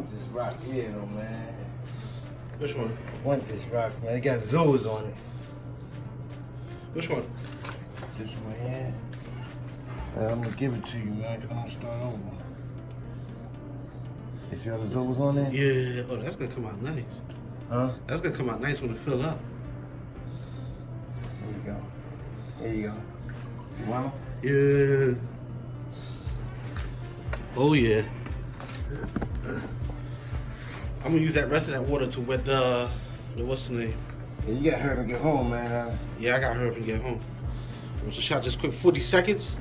want this rock here though, man. Which one? I want this rock, man. It got zoos on it. Which one? This one here. I'm gonna give it to you, man, because I'm gonna start over. You see all the zoos on there? Yeah. Oh, that's gonna come out nice. Huh? That's gonna come out nice when it fill up. There you go. There you go. You want Yeah. Oh yeah. I'm gonna use that rest of that water to wet the what's the name? Yeah, you got her to get home, man. Yeah, I got her to get home. Want to shot just quick 40 seconds?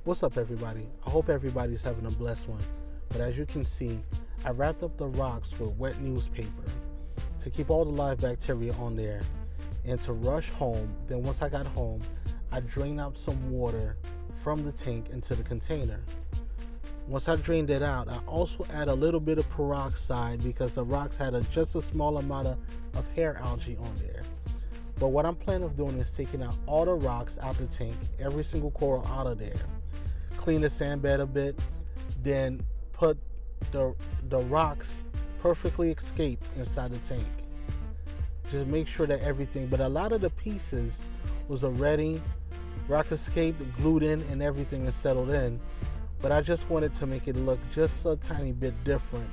What's up, everybody? I hope everybody's having a blessed one. But as you can see, I wrapped up the rocks with wet newspaper to keep all the live bacteria on there and to rush home. Then once I got home, I drained out some water from the tank into the container. Once I drained it out, I also add a little bit of peroxide because the rocks had just a small amount of hair algae on there. But what I'm planning of doing is taking out all the rocks out the tank, every single coral out of there, clean the sand bed a bit, then put the rocks perfectly escape inside the tank. Just make sure that everything, but a lot of the pieces was already rock escaped, glued in, and everything is settled in. But I just wanted to make it look just a tiny bit different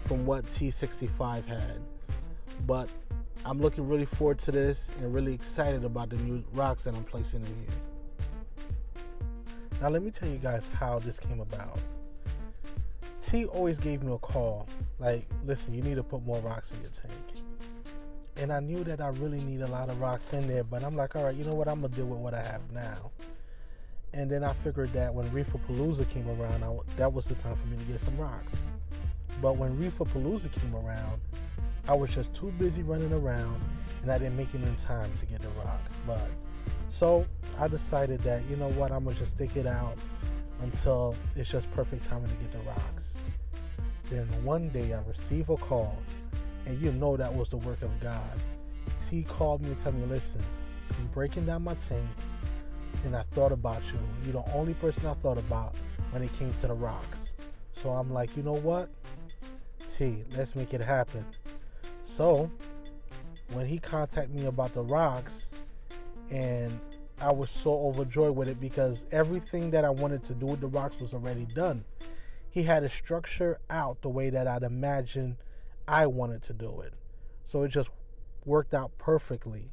from what T65 had. But I'm looking really forward to this and really excited about the new rocks that I'm placing in here. Now let me tell you guys how this came about. T always gave me a call, like, listen, you need to put more rocks in your tank. And I knew that I really need a lot of rocks in there, but I'm like, all right, you know what, I'm gonna deal with what I have now. And then I figured that when Reef came around, that was the time for me to get some rocks. But when Reef came around, I was just too busy running around and I didn't make it in time to get the rocks. But so I decided that, you know what, I'm gonna just stick it out until it's just perfect timing to get the rocks. Then one day I received a call, and you know that was the work of God. T called me and told me, listen, I'm breaking down my tank and I thought about you. You're the only person I thought about when it came to the rocks. So I'm like, you know what, T, let's make it happen. So when he contacted me about the rocks, and I was so overjoyed with it because everything that I wanted to do with the rocks was already done. He had a structure out the way that I'd imagined I wanted to do it. So it just worked out perfectly.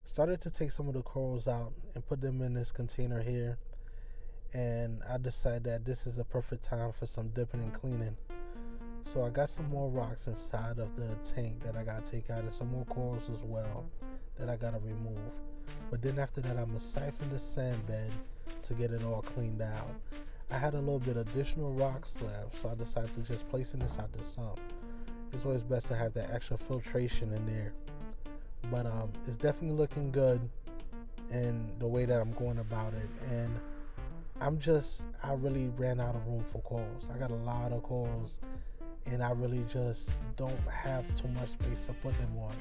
Started to take some of the corals out and put them in this container here. And I decided that this is a perfect time for some dipping and cleaning. So I got some more rocks inside of the tank that I got to take out, and some more corals as well that I got to remove. But then after that, I'm going to siphon the sand bed to get it all cleaned out. I had a little bit additional rocks left, so I decided to just place it inside the sump. It's always best to have that extra filtration in there. But it's definitely looking good in the way that I'm going about it. And I really ran out of room for corals. I got a lot of corals, and I really just don't have too much space to put them on.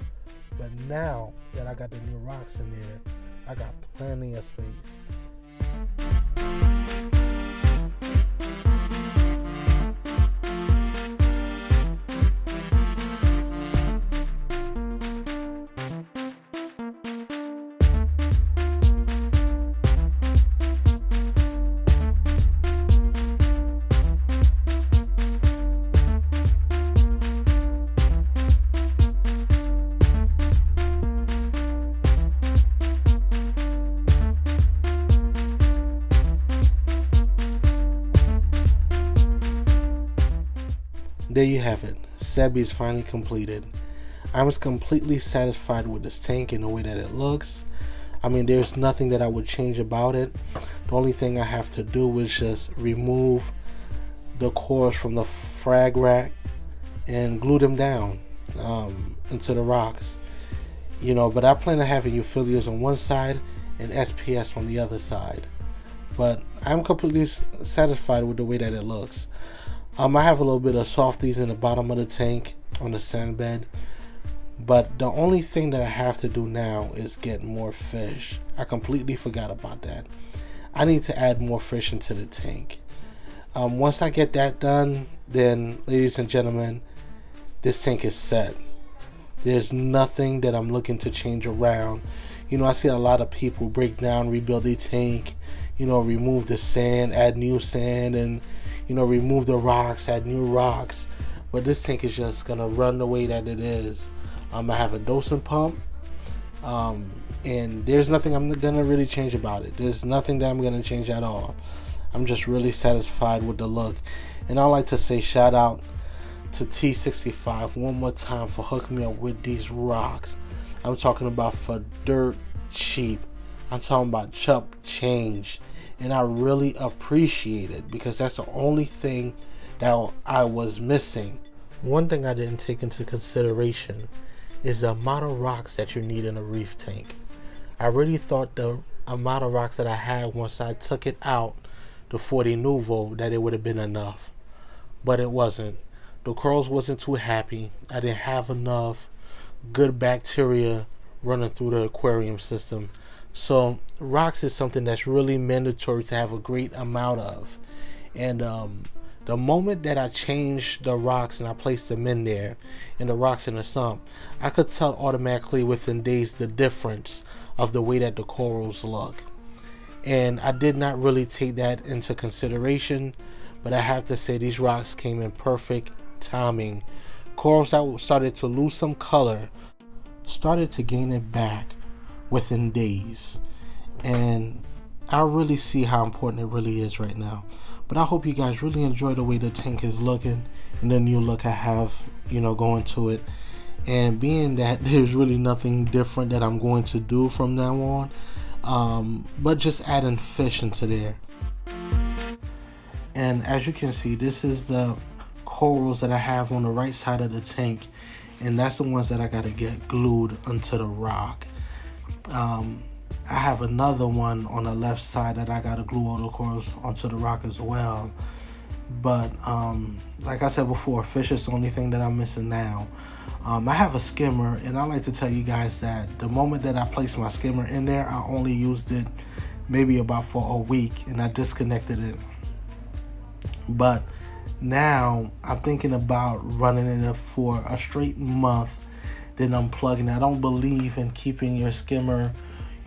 But now that I got the new rocks in there, I got plenty of space. There you have it. Sebi is finally completed. I was completely satisfied with this tank and the way that it looks. I mean, there's nothing that I would change about it. The only thing I have to do is just remove the cores from the frag rack and glue them down into the rocks. You know, but I plan on having euphyllias on one side and SPS on the other side. But I'm completely satisfied with the way that it looks. I have a little bit of softies in the bottom of the tank on the sand bed, But the only thing that I have to do now is get more fish. I completely forgot about that. I need to add more fish into the tank. Once I get that done, then, ladies and gentlemen, this tank is set. There's nothing that I'm looking to change around. I see a lot of people break down, rebuild their tank, remove the sand, add new sand, and, remove the rocks, add new rocks. But this tank is just going to run the way that it is. I have a dosing pump, and there's nothing I'm going to really change about it. There's nothing that I'm going to change at all. I'm just really satisfied with the look. And I'd like to say shout out to T65 one more time for hooking me up with these rocks. I'm talking about for dirt cheap. I'm talking about chump change. And I really appreciate it because that's the only thing that I was missing. One thing I didn't take into consideration is the amount of rocks that you need in a reef tank. I really thought the amount of rocks that I had once I took it out, the 40 Nouveau, that it would have been enough. But it wasn't. The corals wasn't too happy. I didn't have enough good bacteria running through the aquarium system. So rocks is something that's really mandatory to have a great amount of. And the moment that I changed the rocks and I placed them in there, and the rocks in the sump, I could tell automatically within days the difference of the way that the corals look. And I did not really take that into consideration, but I have to say these rocks came in perfect timing. Corals that started to lose some color started to gain it back within days. And I really see how important it really is right now. But I hope you guys really enjoy the way the tank is looking and the new look I have, going to it. And being that there's really nothing different that I'm going to do from now on, but just adding fish into there. And as you can see, this is the corals that I have on the right side of the tank, and that's the ones that I got to get glued onto the rock. I have another one on the left side that I got to glue all the corals onto the rock as well. But like I said before, fish is the only thing that I'm missing now. I have a skimmer, and I like to tell you guys that the moment that I placed my skimmer in there, I only used it maybe about for a week, and I disconnected it. But now I'm thinking about running it for a straight month, then unplugging it. I don't believe in keeping your skimmer,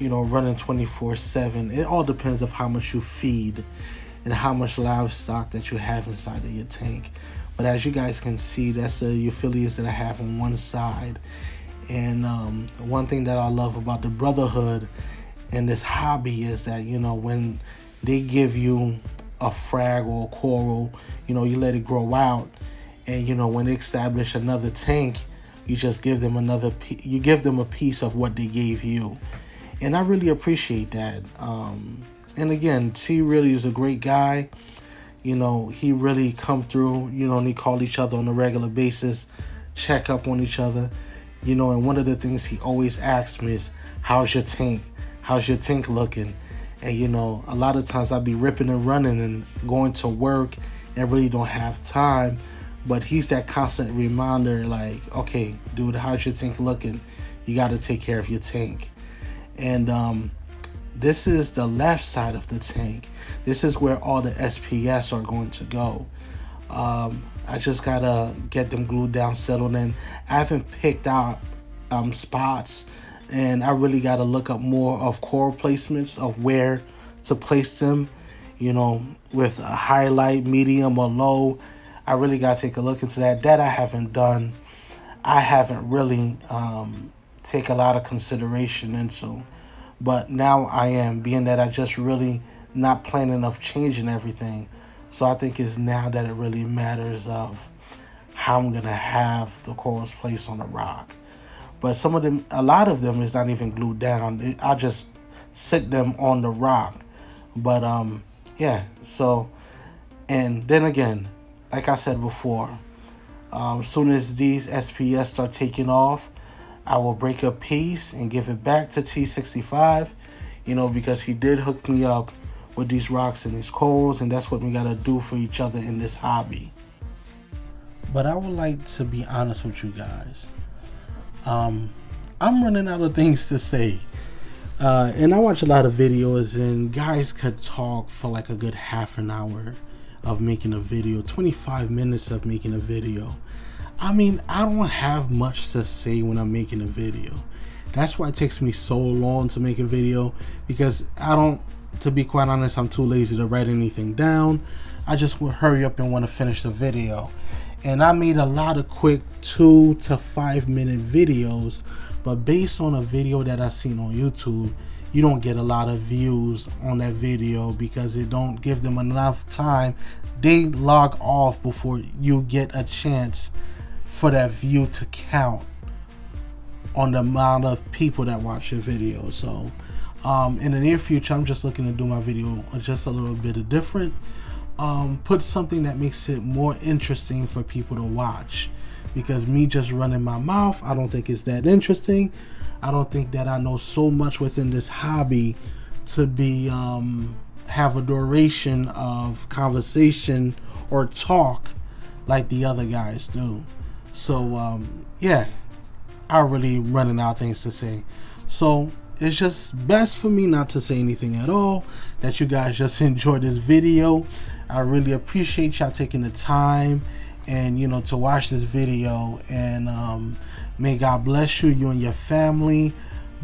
running 24/7. It all depends of how much you feed and how much livestock that you have inside of your tank. But as you guys can see, that's the euphyllias that I have on one side. And one thing that I love about the brotherhood and this hobby is that, when they give you a frag or a coral, you let it grow out, and when they establish another tank, you just give them you give them a piece of what they gave you. And I really appreciate that. And again, T really is a great guy. He really come through, and he call each other on a regular basis, check up on each other, and one of the things he always asks me is, how's your tank? How's your tank looking? And, a lot of times I'll be ripping and running and going to work and really don't have time. But he's that constant reminder, like, okay, dude, how's your tank looking? You got to take care of your tank. And this is the left side of the tank. This is where all the SPS are going to go. I just got to get them glued down, settled in. I haven't picked out spots. And I really got to look up more of coral placements of where to place them, with a highlight, medium, or low. I really got to take a look into that. That I haven't done. I haven't really take a lot of consideration into. But now I am, being that I just really not planning of changing everything. So I think it's now that it really matters of how I'm going to have the corals placed on the rock. But some of them, a lot of them is not even glued down. I just sit them on the rock. But yeah, so, and then again, like I said before, as soon as these SPS start taking off, I will break a piece and give it back to T65, because he did hook me up with these rocks and these corals, and that's what we got to do for each other in this hobby. But I would like to be honest with you guys. I'm running out of things to say. And I watch a lot of videos, and guys could talk for like a good half an hour of making a video, 25 minutes of making a video. I mean, I don't have much to say when I'm making a video. That's why it takes me so long to make a video, because to be quite honest, I'm too lazy to write anything down. I just will hurry up and want to finish the video. And I made a lot of quick 2 to 5 minute videos, but based on a video that I seen on YouTube, you don't get a lot of views on that video because it don't give them enough time. They log off before you get a chance for that view to count on the amount of people that watch your video. So in the near future, I'm just looking to do my video just a little bit different. Put something that makes it more interesting for people to watch, because me just running my mouth, I don't think it's that interesting. I don't think that I know so much within this hobby to be have a duration of conversation or talk like the other guys do. So yeah, I'm really running out of things to say. So it's just best for me not to say anything at all, that you guys just enjoy this video. I really appreciate y'all taking the time and, you know, to watch this video, and may God bless you, you and your family.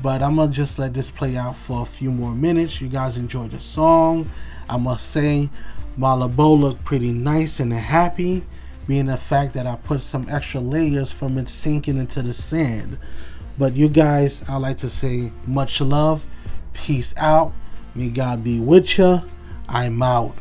But I'm gonna just let this play out for a few more minutes. You guys enjoy the song. I must say my labo look pretty nice and happy, being the fact that I put some extra layers from it sinking into the sand. But you guys, I like to say much love, peace out, may God be with you. I'm out.